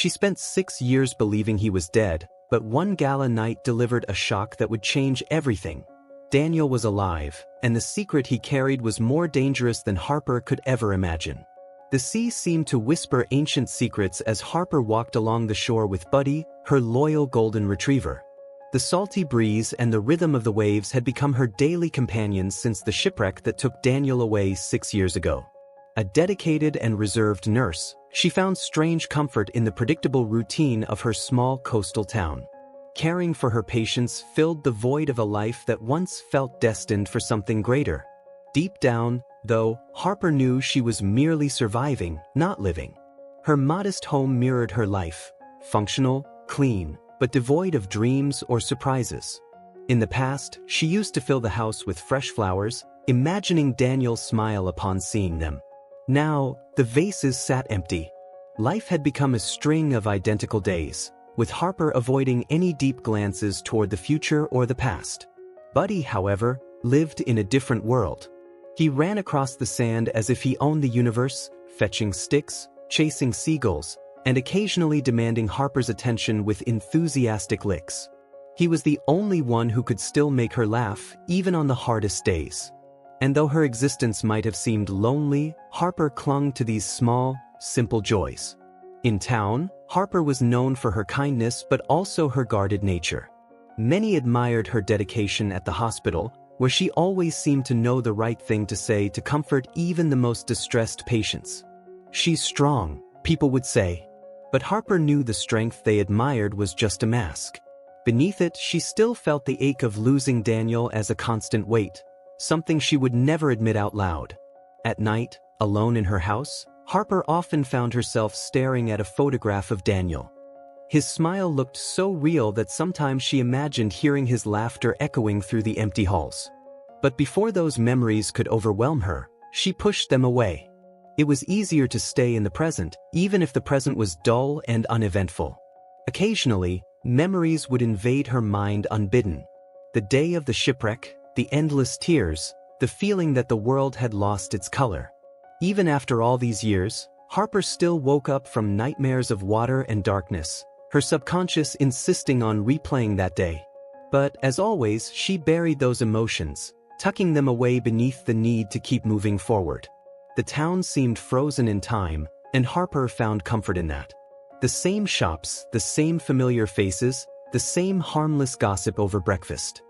She spent 6 years believing he was dead, but one gala night delivered a shock that would change everything. Daniel was alive, and the secret he carried was more dangerous than Harper could ever imagine. The sea seemed to whisper ancient secrets as Harper walked along the shore with Buddy, her loyal golden retriever. The salty breeze and the rhythm of the waves had become her daily companions since the shipwreck that took Daniel away 6 years ago. A dedicated and reserved nurse, she found strange comfort in the predictable routine of her small coastal town. Caring for her patients filled the void of a life that once felt destined for something greater. Deep down, though, Harper knew she was merely surviving, not living. Her modest home mirrored her life, functional, clean, but devoid of dreams or surprises. In the past, she used to fill the house with fresh flowers, imagining Daniel's smile upon seeing them. Now, the vases sat empty. Life had become a string of identical days, with Harper avoiding any deep glances toward the future or the past. Buddy, however, lived in a different world. He ran across the sand as if he owned the universe, fetching sticks, chasing seagulls, and occasionally demanding Harper's attention with enthusiastic licks. He was the only one who could still make her laugh, even on the hardest days. And though her existence might have seemed lonely, Harper clung to these small, simple joys. In town, Harper was known for her kindness but also her guarded nature. Many admired her dedication at the hospital, where she always seemed to know the right thing to say to comfort even the most distressed patients. "She's strong," people would say. But Harper knew the strength they admired was just a mask. Beneath it, she still felt the ache of losing Daniel as a constant weight, something she would never admit out loud. At night, alone in her house, Harper often found herself staring at a photograph of Daniel. His smile looked so real that sometimes she imagined hearing his laughter echoing through the empty halls. But before those memories could overwhelm her, she pushed them away. It was easier to stay in the present, even if the present was dull and uneventful. Occasionally, memories would invade her mind unbidden. The day of the shipwreck, the endless tears, the feeling that the world had lost its color. Even after all these years, Harper still woke up from nightmares of water and darkness, her subconscious insisting on replaying that day. But, as always, she buried those emotions, tucking them away beneath the need to keep moving forward. The town seemed frozen in time, and Harper found comfort in that. The same shops, the same familiar faces, the same harmless gossip over breakfast.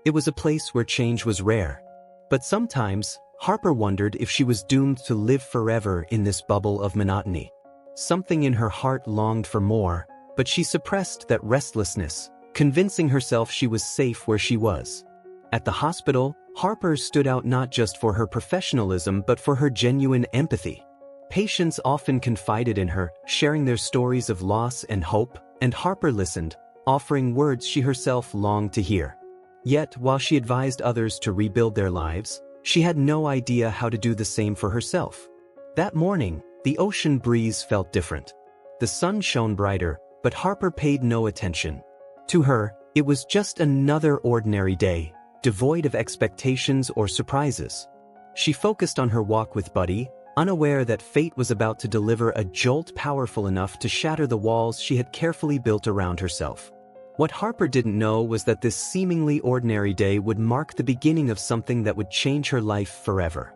It was a place where change was rare. But sometimes, Harper wondered if she was doomed to live forever in this bubble of monotony. Something in her heart longed for more, but she suppressed that restlessness, convincing herself she was safe where she was. At the hospital, Harper stood out not just for her professionalism but for her genuine empathy. Patients often confided in her, sharing their stories of loss and hope, and Harper listened, offering words she herself longed to hear. Yet, while she advised others to rebuild their lives, she had no idea how to do the same for herself. That morning, the ocean breeze felt different. The sun shone brighter, but Harper paid no attention. To her, it was just another ordinary day, devoid of expectations or surprises. She focused on her walk with Buddy, unaware that fate was about to deliver a jolt powerful enough to shatter the walls she had carefully built around herself. What Harper didn't know was that this seemingly ordinary day would mark the beginning of something that would change her life forever.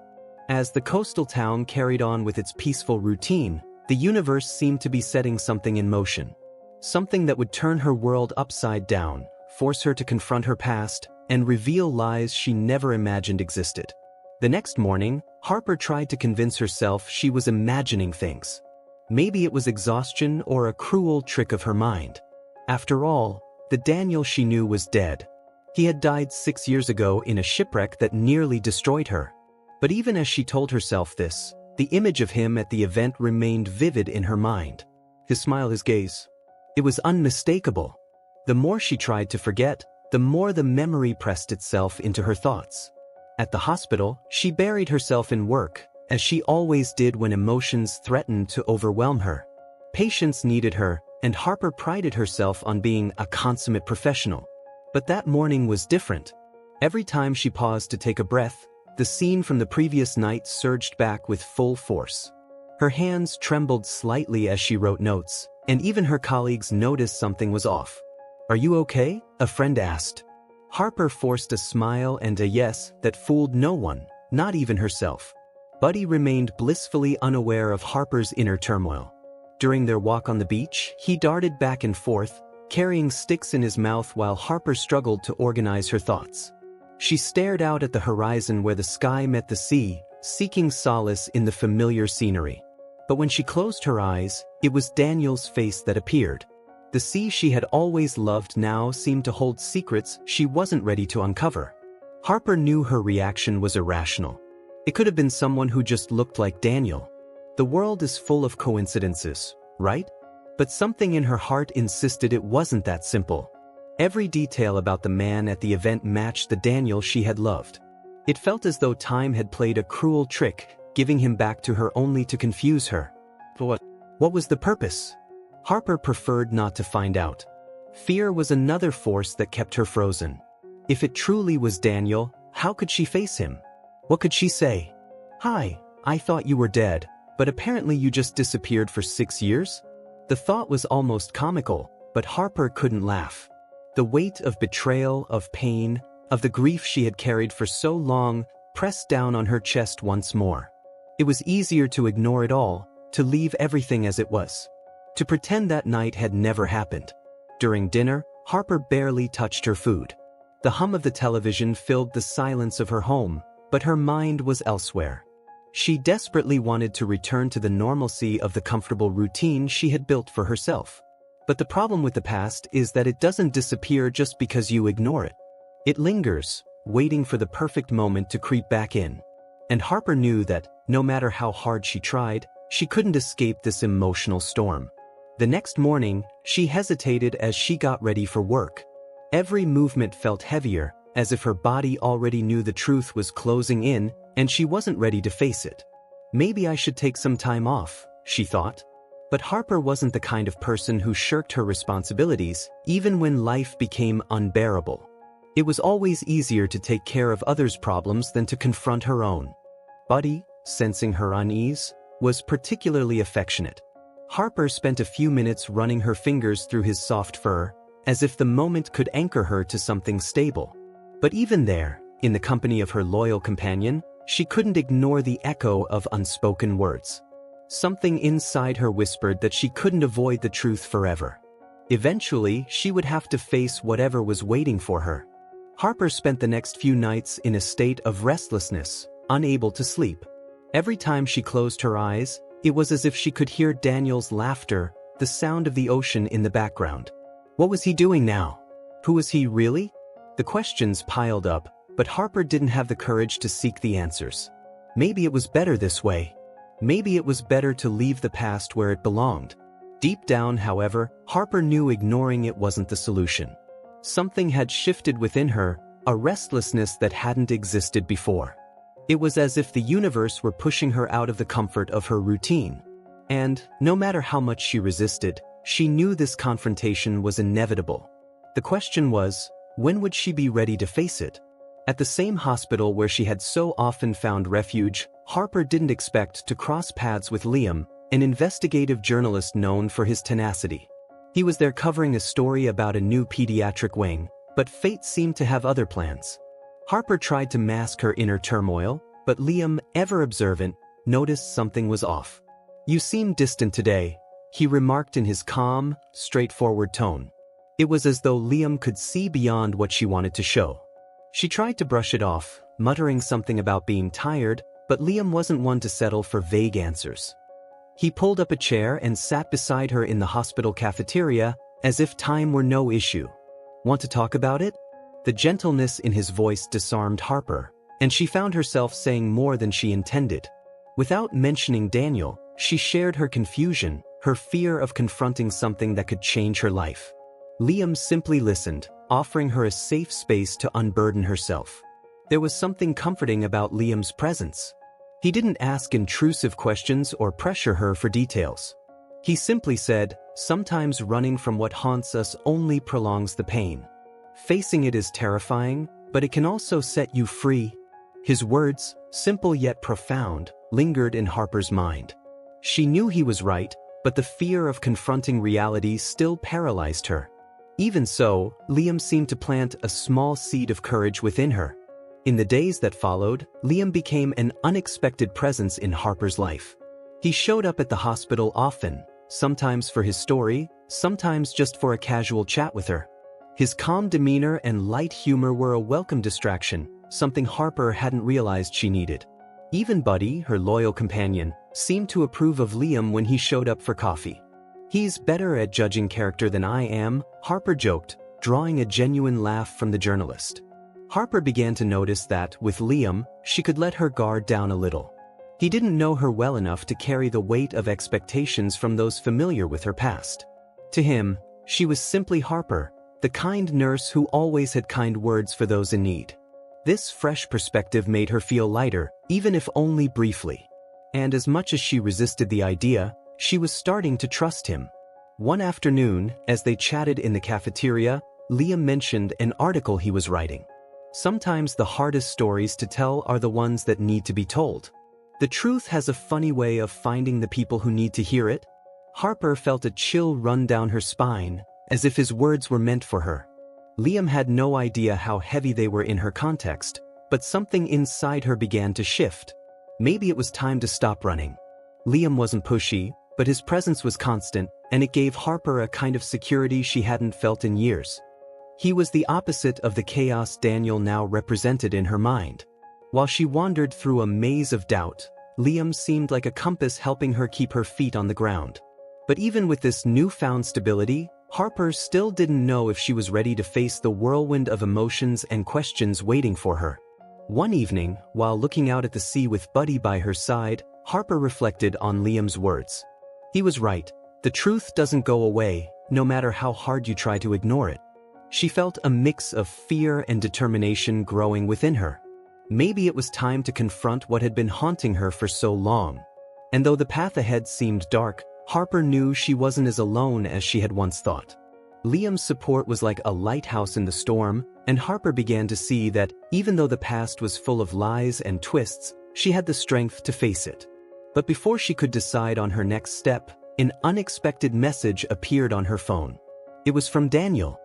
As the coastal town carried on with its peaceful routine, the universe seemed to be setting something in motion. Something that would turn her world upside down, force her to confront her past, and reveal lies she never imagined existed. The next morning, Harper tried to convince herself she was imagining things. Maybe it was exhaustion or a cruel trick of her mind. After all, the Daniel she knew was dead. He had died 6 years ago in a shipwreck that nearly destroyed her. But even as she told herself this, the image of him at the event remained vivid in her mind. His smile, his gaze. It was unmistakable. The more she tried to forget, the more the memory pressed itself into her thoughts. At the hospital, she buried herself in work, as she always did when emotions threatened to overwhelm her. Patients needed her, and Harper prided herself on being a consummate professional. But that morning was different. Every time she paused to take a breath, the scene from the previous night surged back with full force. Her hands trembled slightly as she wrote notes, and even her colleagues noticed something was off. "Are you okay?" a friend asked. Harper forced a smile and a yes that fooled no one, not even herself. Buddy remained blissfully unaware of Harper's inner turmoil. During their walk on the beach, he darted back and forth, carrying sticks in his mouth while Harper struggled to organize her thoughts. She stared out at the horizon where the sky met the sea, seeking solace in the familiar scenery. But when she closed her eyes, it was Daniel's face that appeared. The sea she had always loved now seemed to hold secrets she wasn't ready to uncover. Harper knew her reaction was irrational. It could have been someone who just looked like Daniel. The world is full of coincidences, right? But something in her heart insisted it wasn't that simple. Every detail about the man at the event matched the Daniel she had loved. It felt as though time had played a cruel trick, giving him back to her only to confuse her. For what? What was the purpose? Harper preferred not to find out. Fear was another force that kept her frozen. If it truly was Daniel, how could she face him? What could she say? "Hi, I thought you were dead, but apparently you just disappeared for 6 years?" The thought was almost comical, but Harper couldn't laugh. The weight of betrayal, of pain, of the grief she had carried for so long pressed down on her chest once more. It was easier to ignore it all, to leave everything as it was. To pretend that night had never happened. During dinner, Harper barely touched her food. The hum of the television filled the silence of her home, but her mind was elsewhere. She desperately wanted to return to the normalcy of the comfortable routine she had built for herself. But the problem with the past is that it doesn't disappear just because you ignore it. It lingers, waiting for the perfect moment to creep back in. And Harper knew that, no matter how hard she tried, she couldn't escape this emotional storm. The next morning, she hesitated as she got ready for work. Every movement felt heavier, as if her body already knew the truth was closing in, and she wasn't ready to face it. "Maybe I should take some time off," she thought. But Harper wasn't the kind of person who shirked her responsibilities, even when life became unbearable. It was always easier to take care of others' problems than to confront her own. Buddy, sensing her unease, was particularly affectionate. Harper spent a few minutes running her fingers through his soft fur, as if the moment could anchor her to something stable. But even there, in the company of her loyal companion, she couldn't ignore the echo of unspoken words. Something inside her whispered that she couldn't avoid the truth forever. Eventually, she would have to face whatever was waiting for her. Harper spent the next few nights in a state of restlessness, unable to sleep. Every time she closed her eyes, it was as if she could hear Daniel's laughter, the sound of the ocean in the background. What was he doing now? Who was he really? The questions piled up, but Harper didn't have the courage to seek the answers. Maybe it was better this way. Maybe it was better to leave the past where it belonged. Deep down, however, Harper knew ignoring it wasn't the solution. Something had shifted within her, a restlessness that hadn't existed before. It was as if the universe were pushing her out of the comfort of her routine. And, no matter how much she resisted, she knew this confrontation was inevitable. The question was, when would she be ready to face it? At the same hospital where she had so often found refuge, Harper didn't expect to cross paths with Liam, an investigative journalist known for his tenacity. He was there covering a story about a new pediatric wing, but fate seemed to have other plans. Harper tried to mask her inner turmoil, but Liam, ever observant, noticed something was off. "You seem distant today," he remarked in his calm, straightforward tone. It was as though Liam could see beyond what she wanted to show. She tried to brush it off, muttering something about being tired, but Liam wasn't one to settle for vague answers. He pulled up a chair and sat beside her in the hospital cafeteria, as if time were no issue. "Want to talk about it?" The gentleness in his voice disarmed Harper, and she found herself saying more than she intended. Without mentioning Daniel, she shared her confusion, her fear of confronting something that could change her life. Liam simply listened, offering her a safe space to unburden herself. There was something comforting about Liam's presence. He didn't ask intrusive questions or pressure her for details. He simply said, "Sometimes running from what haunts us only prolongs the pain. Facing it is terrifying, but it can also set you free." His words, simple yet profound, lingered in Harper's mind. She knew he was right, but the fear of confronting reality still paralyzed her. Even so, Liam seemed to plant a small seed of courage within her. In the days that followed, Liam became an unexpected presence in Harper's life. He showed up at the hospital often, sometimes for his story, sometimes just for a casual chat with her. His calm demeanor and light humor were a welcome distraction, something Harper hadn't realized she needed. Even Buddy, her loyal companion, seemed to approve of Liam when he showed up for coffee. "He's better at judging character than I am," Harper joked, drawing a genuine laugh from the journalist. Harper began to notice that, with Liam, she could let her guard down a little. He didn't know her well enough to carry the weight of expectations from those familiar with her past. To him, she was simply Harper, the kind nurse who always had kind words for those in need. This fresh perspective made her feel lighter, even if only briefly. And as much as she resisted the idea, she was starting to trust him. One afternoon, as they chatted in the cafeteria, Liam mentioned an article he was writing. Sometimes the hardest stories to tell are the ones that need to be told. The truth has a funny way of finding the people who need to hear it. Harper felt a chill run down her spine, as if his words were meant for her. Liam had no idea how heavy they were in her context, but something inside her began to shift. Maybe it was time to stop running. Liam wasn't pushy, but his presence was constant, and it gave Harper a kind of security she hadn't felt in years. He was the opposite of the chaos Daniel now represented in her mind. While she wandered through a maze of doubt, Liam seemed like a compass helping her keep her feet on the ground. But even with this newfound stability, Harper still didn't know if she was ready to face the whirlwind of emotions and questions waiting for her. One evening, while looking out at the sea with Buddy by her side, Harper reflected on Liam's words. He was right. The truth doesn't go away, no matter how hard you try to ignore it. She felt a mix of fear and determination growing within her. Maybe it was time to confront what had been haunting her for so long. And though the path ahead seemed dark, Harper knew she wasn't as alone as she had once thought. Liam's support was like a lighthouse in the storm, and Harper began to see that, even though the past was full of lies and twists, she had the strength to face it. But before she could decide on her next step, an unexpected message appeared on her phone. It was from Daniel.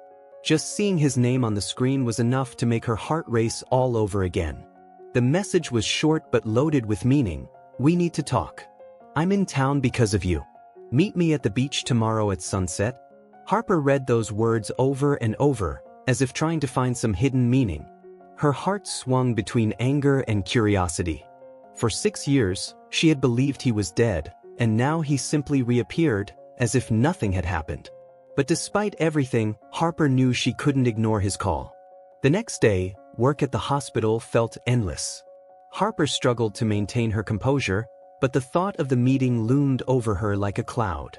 Just seeing his name on the screen was enough to make her heart race all over again. The message was short but loaded with meaning. "We need to talk. I'm in town because of you. Meet me at the beach tomorrow at sunset." Harper read those words over and over, as if trying to find some hidden meaning. Her heart swung between anger and curiosity. For 6 years, she had believed he was dead, and now he simply reappeared, as if nothing had happened. But despite everything, Harper knew she couldn't ignore his call. The next day, work at the hospital felt endless. Harper struggled to maintain her composure, but the thought of the meeting loomed over her like a cloud.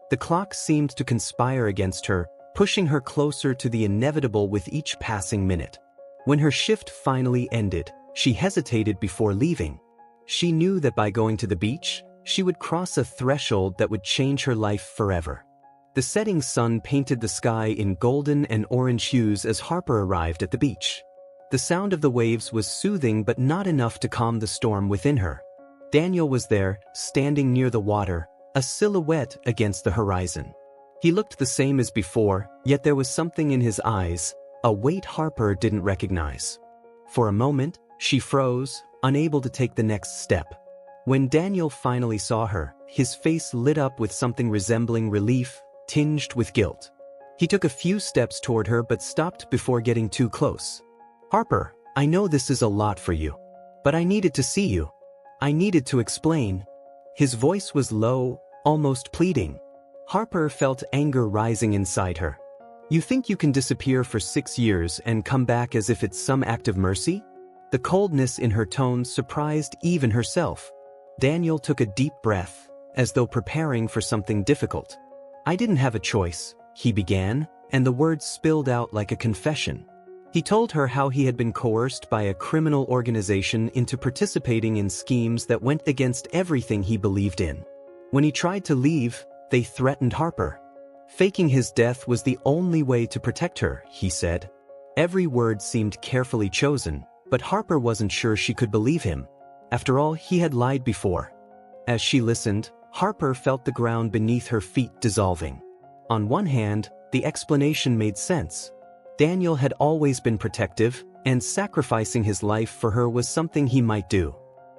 The clock seemed to conspire against her, pushing her closer to the inevitable with each passing minute. When her shift finally ended, she hesitated before leaving. She knew that by going to the beach, she would cross a threshold that would change her life forever. The setting sun painted the sky in golden and orange hues as Harper arrived at the beach. The sound of the waves was soothing but not enough to calm the storm within her. Daniel was there, standing near the water, a silhouette against the horizon. He looked the same as before, yet there was something in his eyes, a weight Harper didn't recognize. For a moment, she froze, unable to take the next step. When Daniel finally saw her, his face lit up with something resembling relief, tinged with guilt. He took a few steps toward her but stopped before getting too close. "Harper, I know this is a lot for you. But I needed to see you. I needed to explain." His voice was low, almost pleading. Harper felt anger rising inside her. "You think you can disappear for 6 years and come back as if it's some act of mercy?" The coldness in her tone surprised even herself. Daniel took a deep breath, as though preparing for something difficult. "I didn't have a choice," he began, and the words spilled out like a confession. He told her how he had been coerced by a criminal organization into participating in schemes that went against everything he believed in. When he tried to leave, they threatened Harper. Faking his death was the only way to protect her, he said. Every word seemed carefully chosen, but Harper wasn't sure she could believe him. After all, he had lied before. As she listened, Harper felt the ground beneath her feet dissolving. On one hand, the explanation made sense. Daniel had always been protective, and sacrificing his life for her was something he might do.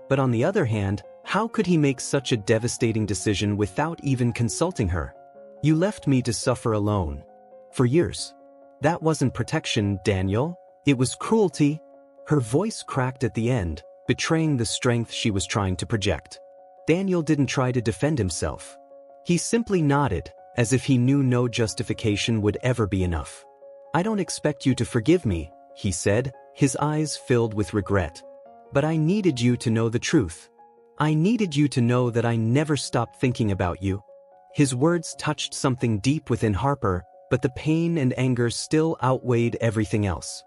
But on the other hand, how could he make such a devastating decision without even consulting her? You left me to suffer alone. For years. That wasn't protection, Daniel. It was cruelty. Her voice cracked at the end, betraying the strength she was trying to project. Daniel didn't try to defend himself. He simply nodded, as if he knew no justification would ever be enough. I don't expect you to forgive me, he said, his eyes filled with regret. But I needed you to know the truth. I needed you to know that I never stopped thinking about you. His words touched something deep within Harper, but the pain and anger still outweighed everything else.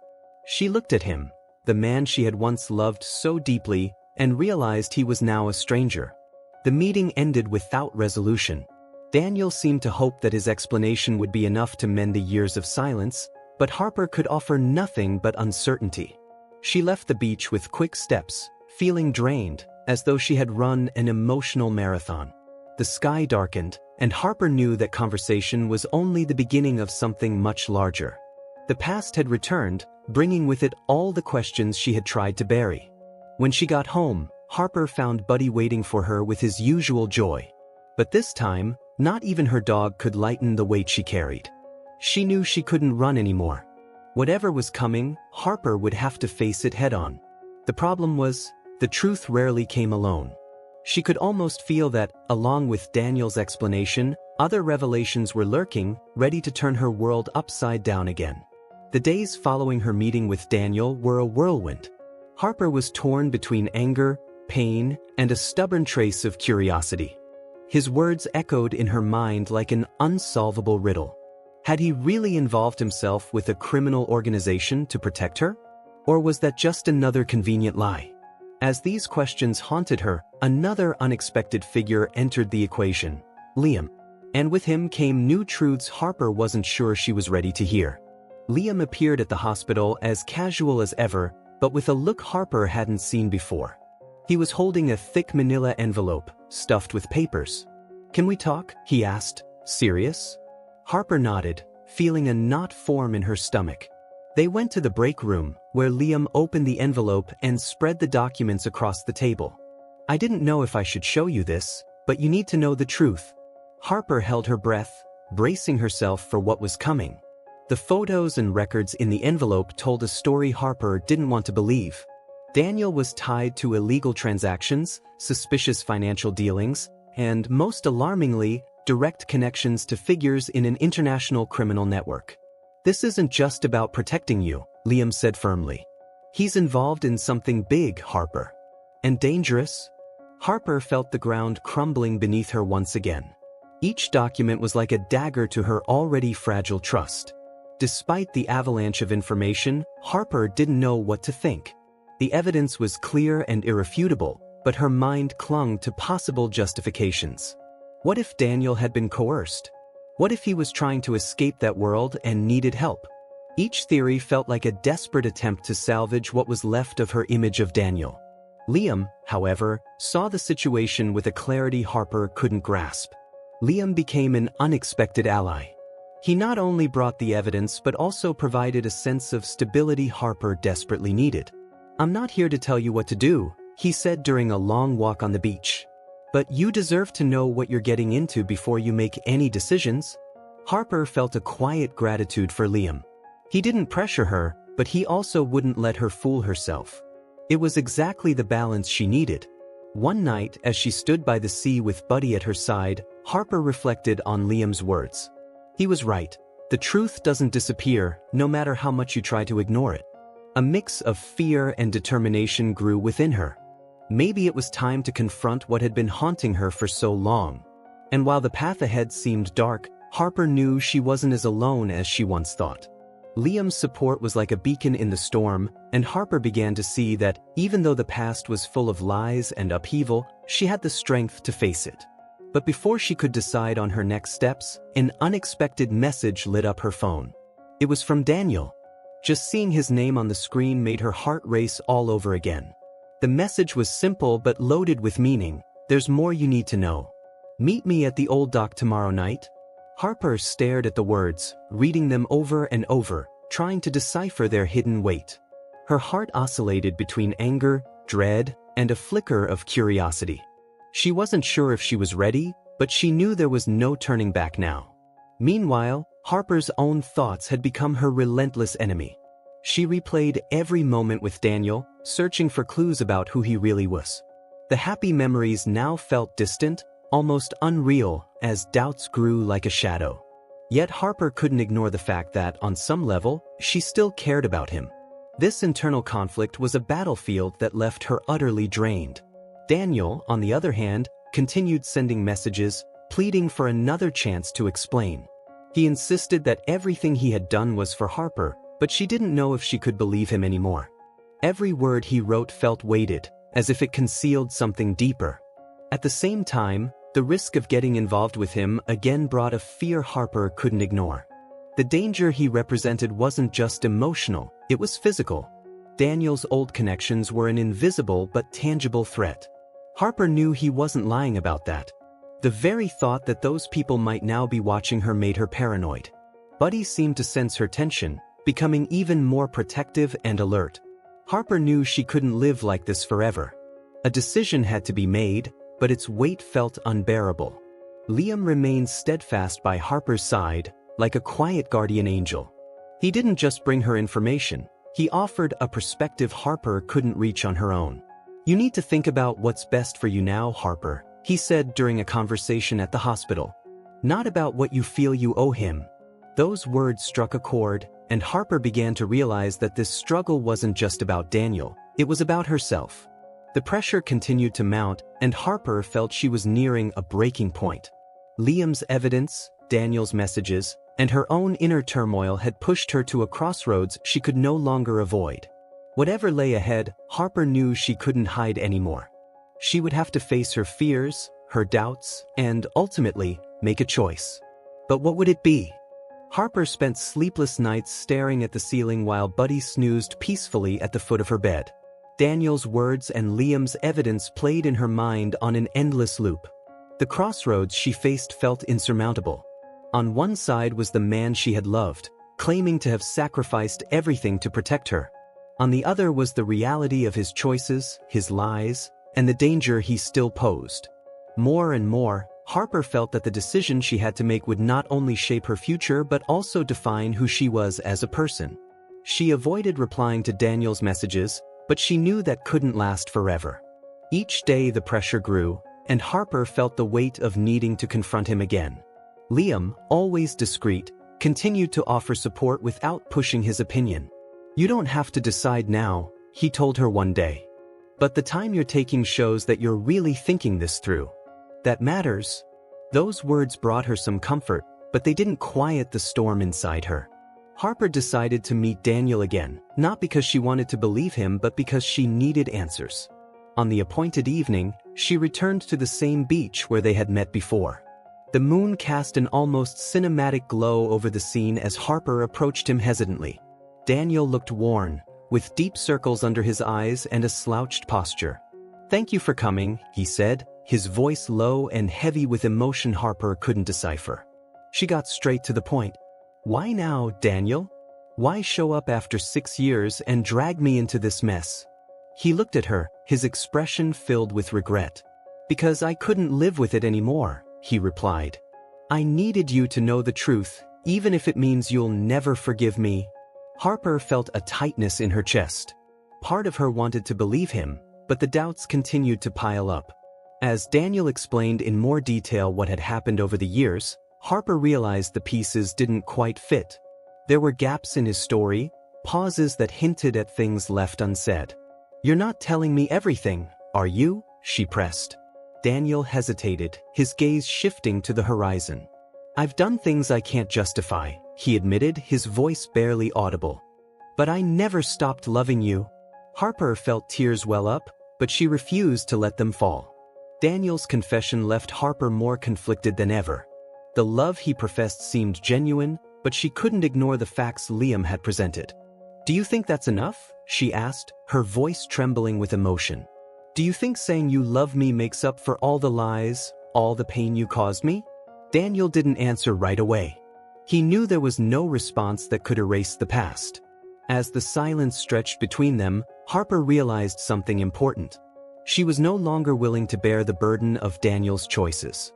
She looked at him, the man she had once loved so deeply, and realized he was now a stranger. The meeting ended without resolution. Daniel seemed to hope that his explanation would be enough to mend the years of silence, but Harper could offer nothing but uncertainty. She left the beach with quick steps, feeling drained, as though she had run an emotional marathon. The sky darkened, and Harper knew that conversation was only the beginning of something much larger. The past had returned, bringing with it all the questions she had tried to bury. When she got home, Harper found Buddy waiting for her with his usual joy. But this time, not even her dog could lighten the weight she carried. She knew she couldn't run anymore. Whatever was coming, Harper would have to face it head-on. The problem was, the truth rarely came alone. She could almost feel that, along with Daniel's explanation, other revelations were lurking, ready to turn her world upside down again. The days following her meeting with Daniel were a whirlwind. Harper was torn between anger, pain, and a stubborn trace of curiosity. His words echoed in her mind like an unsolvable riddle. Had he really involved himself with a criminal organization to protect her? Or was that just another convenient lie? As these questions haunted her, another unexpected figure entered the equation, Liam. And with him came new truths Harper wasn't sure she was ready to hear. Liam appeared at the hospital as casual as ever, but with a look Harper hadn't seen before. He was holding a thick manila envelope, stuffed with papers. "Can we talk?" he asked, serious. Harper nodded, feeling a knot form in her stomach. They went to the break room, where Liam opened the envelope and spread the documents across the table. "I didn't know if I should show you this, but you need to know the truth." Harper held her breath, bracing herself for what was coming. The photos and records in the envelope told a story Harper didn't want to believe. Daniel was tied to illegal transactions, suspicious financial dealings, and, most alarmingly, direct connections to figures in an international criminal network. "This isn't just about protecting you," Liam said firmly. "He's involved in something big, Harper. And dangerous." Harper felt the ground crumbling beneath her once again. Each document was like a dagger to her already fragile trust. Despite the avalanche of information, Harper didn't know what to think. The evidence was clear and irrefutable, but her mind clung to possible justifications. What if Daniel had been coerced? What if he was trying to escape that world and needed help? Each theory felt like a desperate attempt to salvage what was left of her image of Daniel. Liam, however, saw the situation with a clarity Harper couldn't grasp. Liam became an unexpected ally. He not only brought the evidence but also provided a sense of stability Harper desperately needed. "I'm not here to tell you what to do," he said during a long walk on the beach. "But you deserve to know what you're getting into before you make any decisions." Harper felt a quiet gratitude for Liam. He didn't pressure her, but he also wouldn't let her fool herself. It was exactly the balance she needed. One night, as she stood by the sea with Buddy at her side, Harper reflected on Liam's words. He was right. The truth doesn't disappear, no matter how much you try to ignore it. A mix of fear and determination grew within her. Maybe it was time to confront what had been haunting her for so long. And while the path ahead seemed dark, Harper knew she wasn't as alone as she once thought. Liam's support was like a beacon in the storm, and Harper began to see that, even though the past was full of lies and upheaval, she had the strength to face it. But before she could decide on her next steps, an unexpected message lit up her phone. It was from Daniel. Just seeing his name on the screen made her heart race all over again. The message was simple but loaded with meaning. "There's more you need to know." Meet me at the old dock tomorrow night? Harper stared at the words, reading them over and over, trying to decipher their hidden weight. Her heart oscillated between anger, dread, and a flicker of curiosity. She wasn't sure if she was ready, but she knew there was no turning back now. Meanwhile, Harper's own thoughts had become her relentless enemy. She replayed every moment with Daniel, searching for clues about who he really was. The happy memories now felt distant, almost unreal, as doubts grew like a shadow. Yet Harper couldn't ignore the fact that, on some level, she still cared about him. This internal conflict was a battlefield that left her utterly drained. Daniel, on the other hand, continued sending messages, pleading for another chance to explain. He insisted that everything he had done was for Harper, but she didn't know if she could believe him anymore. Every word he wrote felt weighted, as if it concealed something deeper. At the same time, the risk of getting involved with him again brought a fear Harper couldn't ignore. The danger he represented wasn't just emotional, it was physical. Daniel's old connections were an invisible but tangible threat. Harper knew he wasn't lying about that. The very thought that those people might now be watching her made her paranoid. Buddy seemed to sense her tension, becoming even more protective and alert. Harper knew she couldn't live like this forever. A decision had to be made, but its weight felt unbearable. Liam remained steadfast by Harper's side, like a quiet guardian angel. He didn't just bring her information, he offered a perspective Harper couldn't reach on her own. "You need to think about what's best for you now, Harper," he said during a conversation at the hospital. "Not about what you feel you owe him." Those words struck a chord, and Harper began to realize that this struggle wasn't just about Daniel, it was about herself. The pressure continued to mount, and Harper felt she was nearing a breaking point. Liam's evidence, Daniel's messages, and her own inner turmoil had pushed her to a crossroads she could no longer avoid. Whatever lay ahead, Harper knew she couldn't hide anymore. She would have to face her fears, her doubts, and, ultimately, make a choice. But what would it be? Harper spent sleepless nights staring at the ceiling while Buddy snoozed peacefully at the foot of her bed. Daniel's words and Liam's evidence played in her mind on an endless loop. The crossroads she faced felt insurmountable. On one side was the man she had loved, claiming to have sacrificed everything to protect her. On the other was the reality of his choices, his lies, and the danger he still posed. More and more, Harper felt that the decision she had to make would not only shape her future but also define who she was as a person. She avoided replying to Daniel's messages, but she knew that couldn't last forever. Each day the pressure grew, and Harper felt the weight of needing to confront him again. Liam, always discreet, continued to offer support without pushing his opinion. "You don't have to decide now," he told her one day. "But the time you're taking shows that you're really thinking this through. That matters." Those words brought her some comfort, but they didn't quiet the storm inside her. Harper decided to meet Daniel again, not because she wanted to believe him but because she needed answers. On the appointed evening, she returned to the same beach where they had met before. The moon cast an almost cinematic glow over the scene as Harper approached him hesitantly. Daniel looked worn, with deep circles under his eyes and a slouched posture. "Thank you for coming," he said, his voice low and heavy with emotion Harper couldn't decipher. She got straight to the point. "Why now, Daniel? Why show up after 6 years and drag me into this mess?" He looked at her, his expression filled with regret. "Because I couldn't live with it anymore," he replied. "I needed you to know the truth, even if it means you'll never forgive me." Harper felt a tightness in her chest. Part of her wanted to believe him, but the doubts continued to pile up. As Daniel explained in more detail what had happened over the years, Harper realized the pieces didn't quite fit. There were gaps in his story, pauses that hinted at things left unsaid. "You're not telling me everything, are you?" she pressed. Daniel hesitated, his gaze shifting to the horizon. "I've done things I can't justify," he admitted, his voice barely audible. "But I never stopped loving you." Harper felt tears well up, but she refused to let them fall. Daniel's confession left Harper more conflicted than ever. The love he professed seemed genuine, but she couldn't ignore the facts Liam had presented. "Do you think that's enough?" she asked, her voice trembling with emotion. "Do you think saying you love me makes up for all the lies, all the pain you caused me?" Daniel didn't answer right away. He knew there was no response that could erase the past. As the silence stretched between them, Harper realized something important. She was no longer willing to bear the burden of Daniel's choices.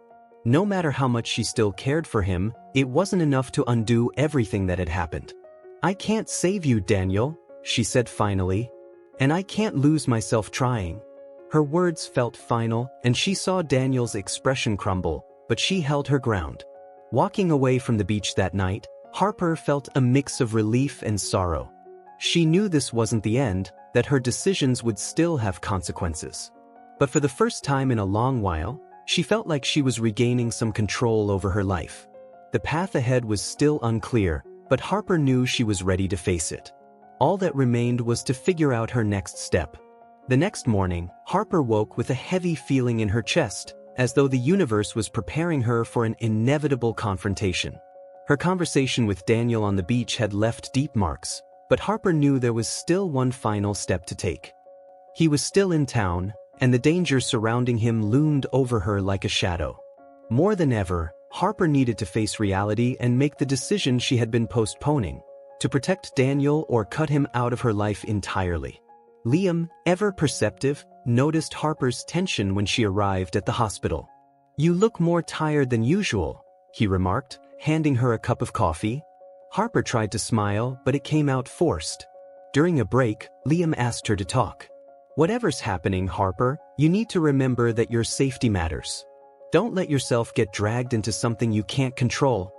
No matter how much she still cared for him, it wasn't enough to undo everything that had happened. "I can't save you, Daniel," she said finally. "And I can't lose myself trying." Her words felt final, and she saw Daniel's expression crumble, but she held her ground. Walking away from the beach that night, Harper felt a mix of relief and sorrow. She knew this wasn't the end, that her decisions would still have consequences. But for the first time in a long while, she felt like she was regaining some control over her life. The path ahead was still unclear, but Harper knew she was ready to face it. All that remained was to figure out her next step. The next morning, Harper woke with a heavy feeling in her chest, as though the universe was preparing her for an inevitable confrontation. Her conversation with Daniel on the beach had left deep marks, but Harper knew there was still one final step to take. He was still in town, and the danger surrounding him loomed over her like a shadow. More than ever, Harper needed to face reality and make the decision she had been postponing, to protect Daniel or cut him out of her life entirely. Liam, ever perceptive, noticed Harper's tension when she arrived at the hospital. "You look more tired than usual," he remarked, handing her a cup of coffee. Harper tried to smile, but it came out forced. During a break, Liam asked her to talk. "Whatever's happening, Harper, you need to remember that your safety matters. Don't let yourself get dragged into something you can't control."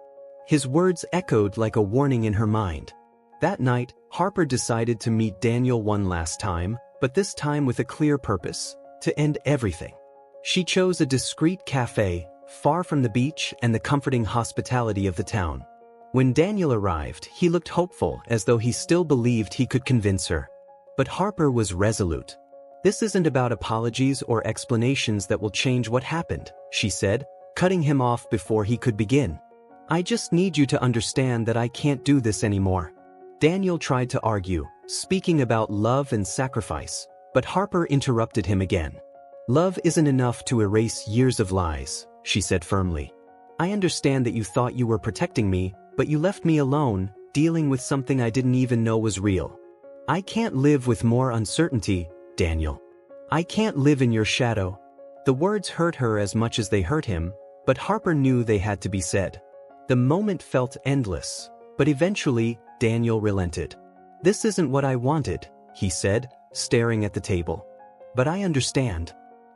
His words echoed like a warning in her mind. That night, Harper decided to meet Daniel one last time, but this time with a clear purpose: to end everything. She chose a discreet cafe, far from the beach and the comforting hospitality of the town. When Daniel arrived, he looked hopeful, as though he still believed he could convince her. But Harper was resolute. "This isn't about apologies or explanations that will change what happened," she said, cutting him off before he could begin. "I just need you to understand that I can't do this anymore." Daniel tried to argue, speaking about love and sacrifice, but Harper interrupted him again. "Love isn't enough to erase years of lies," she said firmly. "I understand that you thought you were protecting me, but you left me alone, dealing with something I didn't even know was real. I can't live with more uncertainty, Daniel. I can't live in your shadow." The words hurt her as much as they hurt him, but Harper knew they had to be said. The moment felt endless, but eventually, Daniel relented. "This isn't what I wanted," he said, staring at the table. "But I understand.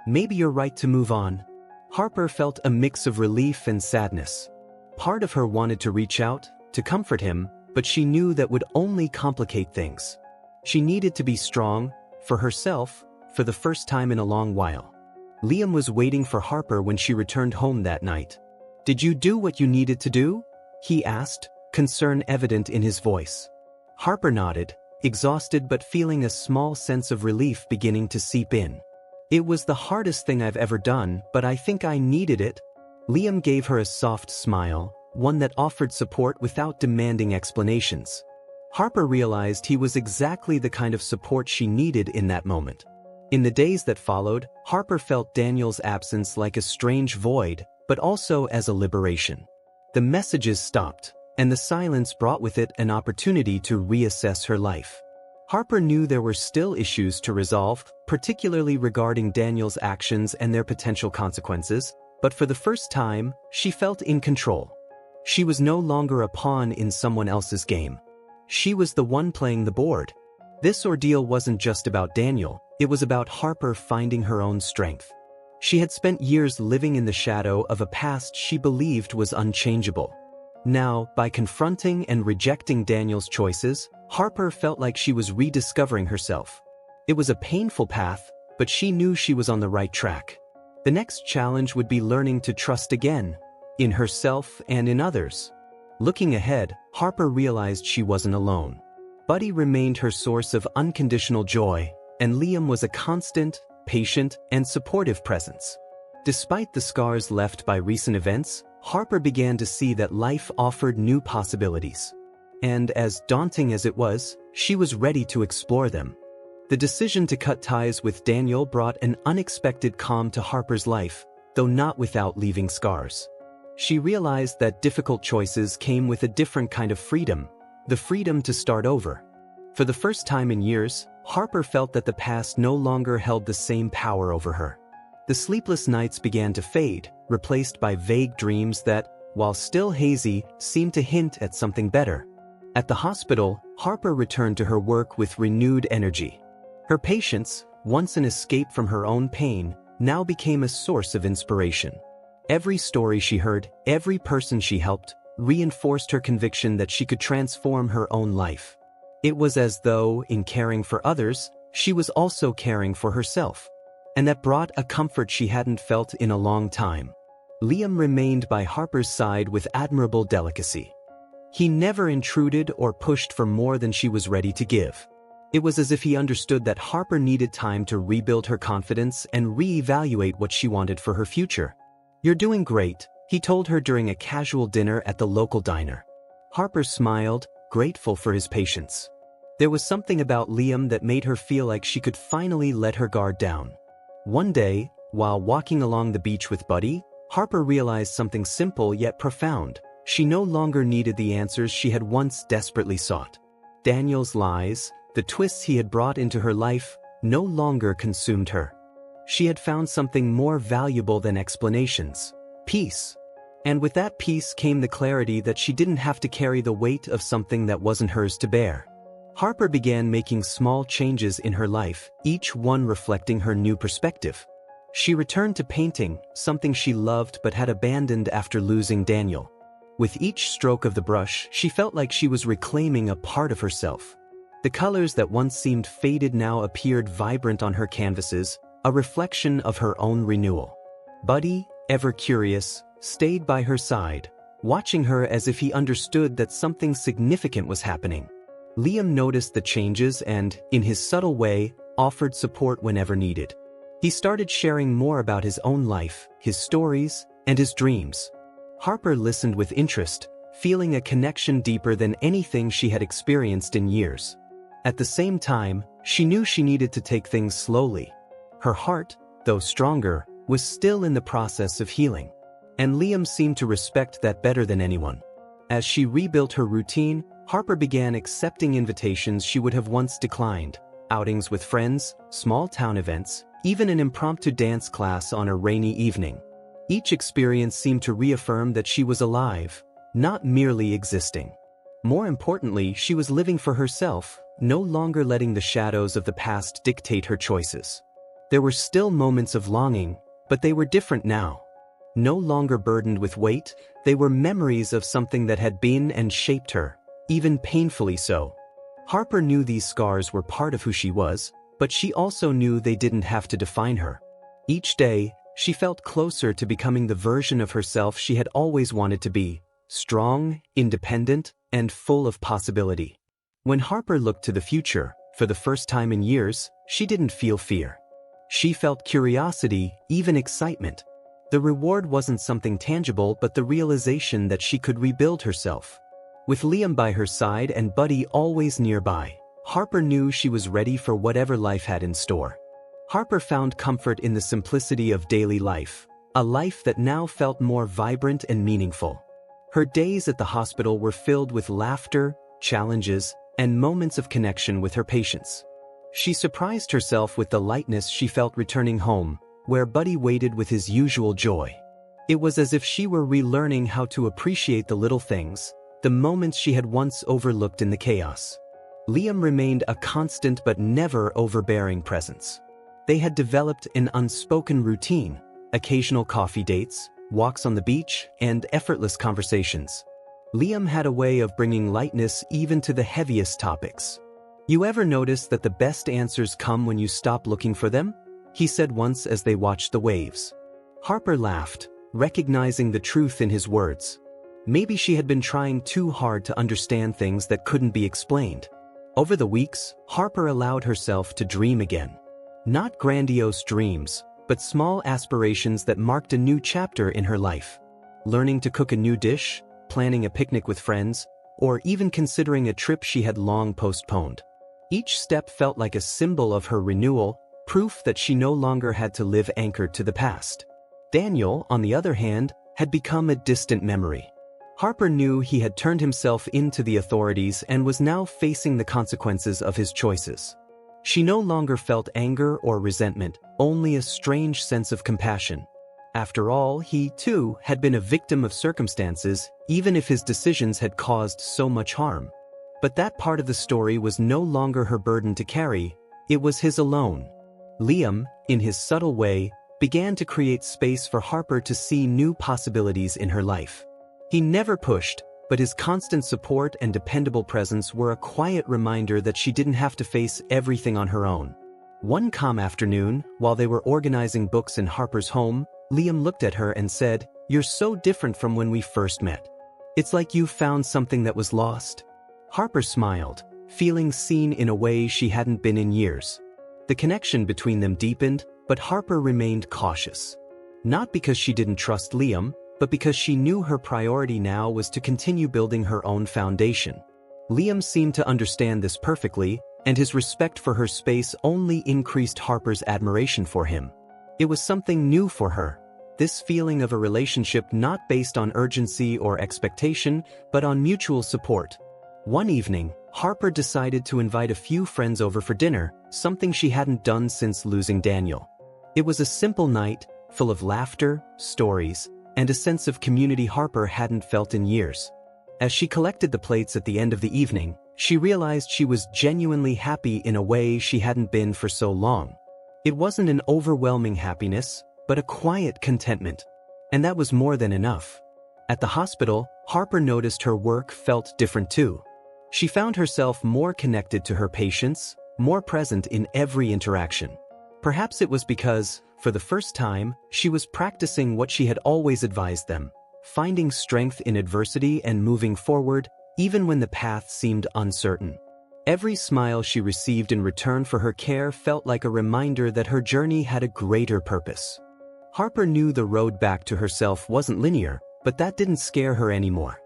Maybe you're right to move on." Harper felt a mix of relief and sadness. Part of her wanted to reach out, to comfort him, but she knew that would only complicate things. She needed to be strong, for herself, for the first time in a long while. Liam was waiting for Harper when she returned home that night. "Did you do what you needed to do?" he asked, concern evident in his voice. Harper nodded, exhausted but feeling a small sense of relief beginning to seep in. "It was the hardest thing I've ever done, but I think I needed it." Liam gave her a soft smile, one that offered support without demanding explanations. Harper realized he was exactly the kind of support she needed in that moment. In the days that followed, Harper felt Daniel's absence like a strange void, but also as a liberation. The messages stopped, and the silence brought with it an opportunity to reassess her life. Harper knew there were still issues to resolve, particularly regarding Daniel's actions and their potential consequences, but for the first time, she felt in control. She was no longer a pawn in someone else's game. She was the one playing the board. This ordeal wasn't just about Daniel, it was about Harper finding her own strength. She had spent years living in the shadow of a past she believed was unchangeable. Now, by confronting and rejecting Daniel's choices, Harper felt like she was rediscovering herself. It was a painful path, but she knew she was on the right track. The next challenge would be learning to trust again, in herself and in others. Looking ahead, Harper realized she wasn't alone. Buddy remained her source of unconditional joy, and Liam was a constant, patient, and supportive presence. Despite the scars left by recent events, Harper began to see that life offered new possibilities. And as daunting as it was, she was ready to explore them. The decision to cut ties with Daniel brought an unexpected calm to Harper's life, though not without leaving scars. She realized that difficult choices came with a different kind of freedom, the freedom to start over. For the first time in years, Harper felt that the past no longer held the same power over her. The sleepless nights began to fade, replaced by vague dreams that, while still hazy, seemed to hint at something better. At the hospital, Harper returned to her work with renewed energy. Her patients, once an escape from her own pain, now became a source of inspiration. Every story she heard, every person she helped, reinforced her conviction that she could transform her own life. It was as though, in caring for others, she was also caring for herself. And that brought a comfort she hadn't felt in a long time. Liam remained by Harper's side with admirable delicacy. He never intruded or pushed for more than she was ready to give. It was as if he understood that Harper needed time to rebuild her confidence and re-evaluate what she wanted for her future. "You're doing great," he told her during a casual dinner at the local diner. Harper smiled, grateful for his patience. There was something about Liam that made her feel like she could finally let her guard down. One day, while walking along the beach with Buddy, Harper realized something simple yet profound. She no longer needed the answers she had once desperately sought. Daniel's lies, the twists he had brought into her life, no longer consumed her. She had found something more valuable than explanations: peace. And with that peace came the clarity that she didn't have to carry the weight of something that wasn't hers to bear. Harper began making small changes in her life, each one reflecting her new perspective. She returned to painting, something she loved but had abandoned after losing Daniel. With each stroke of the brush, she felt like she was reclaiming a part of herself. The colors that once seemed faded now appeared vibrant on her canvases, a reflection of her own renewal. Buddy, ever curious, stayed by her side, watching her as if he understood that something significant was happening. Liam noticed the changes and, in his subtle way, offered support whenever needed. He started sharing more about his own life, his stories, and his dreams. Harper listened with interest, feeling a connection deeper than anything she had experienced in years. At the same time, she knew she needed to take things slowly. Her heart, though stronger, was still in the process of healing. And Liam seemed to respect that better than anyone. As she rebuilt her routine, Harper began accepting invitations she would have once declined: outings with friends, small-town events, even an impromptu dance class on a rainy evening. Each experience seemed to reaffirm that she was alive, not merely existing. More importantly, she was living for herself, no longer letting the shadows of the past dictate her choices. There were still moments of longing, but they were different now. No longer burdened with weight, they were memories of something that had been and shaped her, even painfully so. Harper knew these scars were part of who she was, but she also knew they didn't have to define her. Each day, she felt closer to becoming the version of herself she had always wanted to be: strong, independent, and full of possibility. When Harper looked to the future, for the first time in years, she didn't feel fear. She felt curiosity, even excitement. The reward wasn't something tangible but the realization that she could rebuild herself. With Liam by her side and Buddy always nearby, Harper knew she was ready for whatever life had in store. Harper found comfort in the simplicity of daily life, a life that now felt more vibrant and meaningful. Her days at the hospital were filled with laughter, challenges, and moments of connection with her patients. She surprised herself with the lightness she felt returning home, where Buddy waited with his usual joy. It was as if she were relearning how to appreciate the little things, the moments she had once overlooked in the chaos. Liam remained a constant but never overbearing presence. They had developed an unspoken routine: occasional coffee dates, walks on the beach, and effortless conversations. Liam had a way of bringing lightness even to the heaviest topics. "You ever notice that the best answers come when you stop looking for them?" he said once as they watched the waves. Harper laughed, recognizing the truth in his words. Maybe she had been trying too hard to understand things that couldn't be explained. Over the weeks, Harper allowed herself to dream again. Not grandiose dreams, but small aspirations that marked a new chapter in her life. Learning to cook a new dish, planning a picnic with friends, or even considering a trip she had long postponed. Each step felt like a symbol of her renewal, proof that she no longer had to live anchored to the past. Daniel, on the other hand, had become a distant memory. Harper knew he had turned himself into the authorities and was now facing the consequences of his choices. She no longer felt anger or resentment, only a strange sense of compassion. After all, he, too, had been a victim of circumstances, even if his decisions had caused so much harm. But that part of the story was no longer her burden to carry, it was his alone. Liam, in his subtle way, began to create space for Harper to see new possibilities in her life. He never pushed, but his constant support and dependable presence were a quiet reminder that she didn't have to face everything on her own. One calm afternoon, while they were organizing books in Harper's home, Liam looked at her and said, "You're so different from when we first met. It's like you found something that was lost." Harper smiled, feeling seen in a way she hadn't been in years. The connection between them deepened, but Harper remained cautious. Not because she didn't trust Liam, but because she knew her priority now was to continue building her own foundation. Liam seemed to understand this perfectly, and his respect for her space only increased Harper's admiration for him. It was something new for her, this feeling of a relationship not based on urgency or expectation, but on mutual support. One evening, Harper decided to invite a few friends over for dinner, something she hadn't done since losing Daniel. It was a simple night, full of laughter, stories, and a sense of community Harper hadn't felt in years. As she collected the plates at the end of the evening, she realized she was genuinely happy in a way she hadn't been for so long. It wasn't an overwhelming happiness, but a quiet contentment. And that was more than enough. At the hospital, Harper noticed her work felt different too. She found herself more connected to her patients, more present in every interaction. Perhaps it was because, for the first time, she was practicing what she had always advised them, finding strength in adversity and moving forward, even when the path seemed uncertain. Every smile she received in return for her care felt like a reminder that her journey had a greater purpose. Harper knew the road back to herself wasn't linear, but that didn't scare her anymore.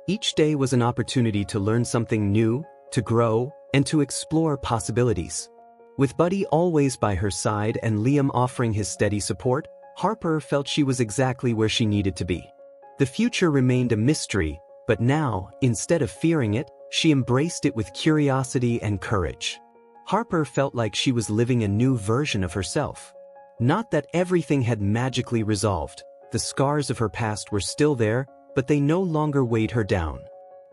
Each day was an opportunity to learn something new, to grow, and to explore possibilities. With Buddy always by her side and Liam offering his steady support, Harper felt she was exactly where she needed to be. The future remained a mystery, but now, instead of fearing it, she embraced it with curiosity and courage. Harper felt like she was living a new version of herself. Not that everything had magically resolved. The scars of her past were still there, but they no longer weighed her down.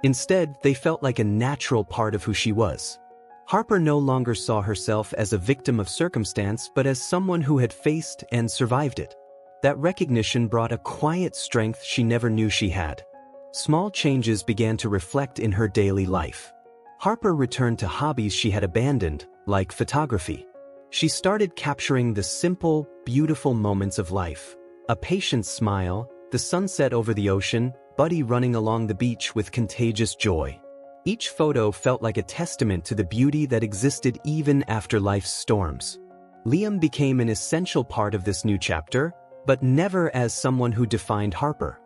Instead, they felt like a natural part of who she was. Harper no longer saw herself as a victim of circumstance but as someone who had faced and survived it. That recognition brought a quiet strength she never knew she had. Small changes began to reflect in her daily life. Harper returned to hobbies she had abandoned, like photography. She started capturing the simple, beautiful moments of life. A patient's smile, the sunset over the ocean, Buddy running along the beach with contagious joy. Each photo felt like a testament to the beauty that existed even after life's storms. Liam became an essential part of this new chapter, but never as someone who defined Harper.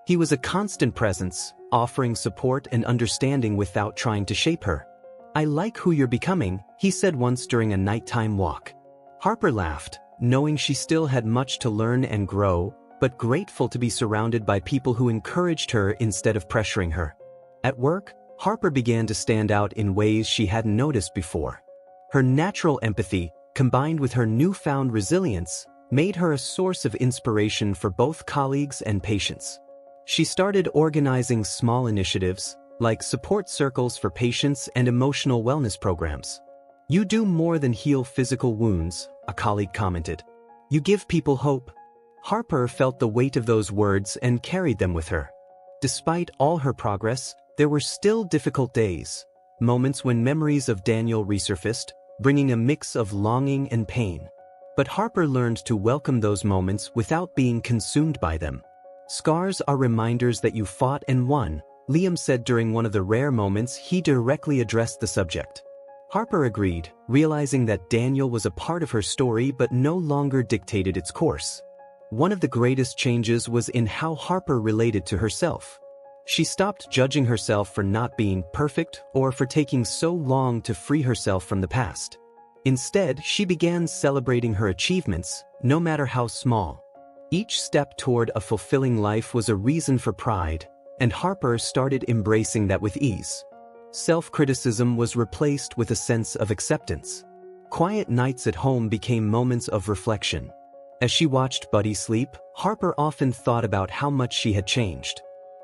He was a constant presence, offering support and understanding without trying to shape her. "I like who you're becoming," he said once during a nighttime walk. Harper laughed, knowing she still had much to learn and grow, but grateful to be surrounded by people who encouraged her instead of pressuring her. At work, Harper began to stand out in ways she hadn't noticed before. Her natural empathy, combined with her newfound resilience, made her a source of inspiration for both colleagues and patients. She started organizing small initiatives, like support circles for patients and emotional wellness programs. "You do more than heal physical wounds," a colleague commented. "You give people hope." Harper felt the weight of those words and carried them with her. Despite all her progress, there were still difficult days, moments when memories of Daniel resurfaced, bringing a mix of longing and pain. But Harper learned to welcome those moments without being consumed by them. "Scars are reminders that you fought and won," Liam said during one of the rare moments he directly addressed the subject. Harper agreed, realizing that Daniel was a part of her story but no longer dictated its course. One of the greatest changes was in how Harper related to herself. She stopped judging herself for not being perfect or for taking so long to free herself from the past. Instead, she began celebrating her achievements, no matter how small. Each step toward a fulfilling life was a reason for pride, and Harper started embracing that with ease. Self-criticism was replaced with a sense of acceptance. Quiet nights at home became moments of reflection. As she watched Buddy sleep, Harper often thought about how much she had changed.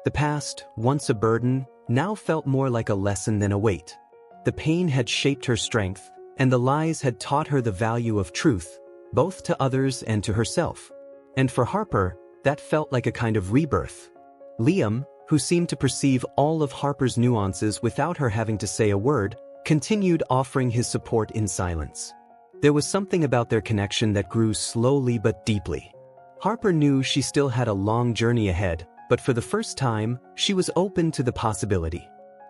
The past, once a burden, now felt more like a lesson than a weight. The pain had shaped her strength, and the lies had taught her the value of truth, both to others and to herself. And for Harper, that felt like a kind of rebirth. Liam, who seemed to perceive all of Harper's nuances without her having to say a word, continued offering his support in silence. There was something about their connection that grew slowly but deeply. Harper knew she still had a long journey ahead, but for the first time, she was open to the possibility.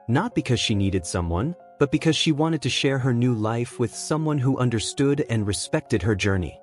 Not because she needed someone, but because she wanted to share her new life with someone who understood and respected her journey.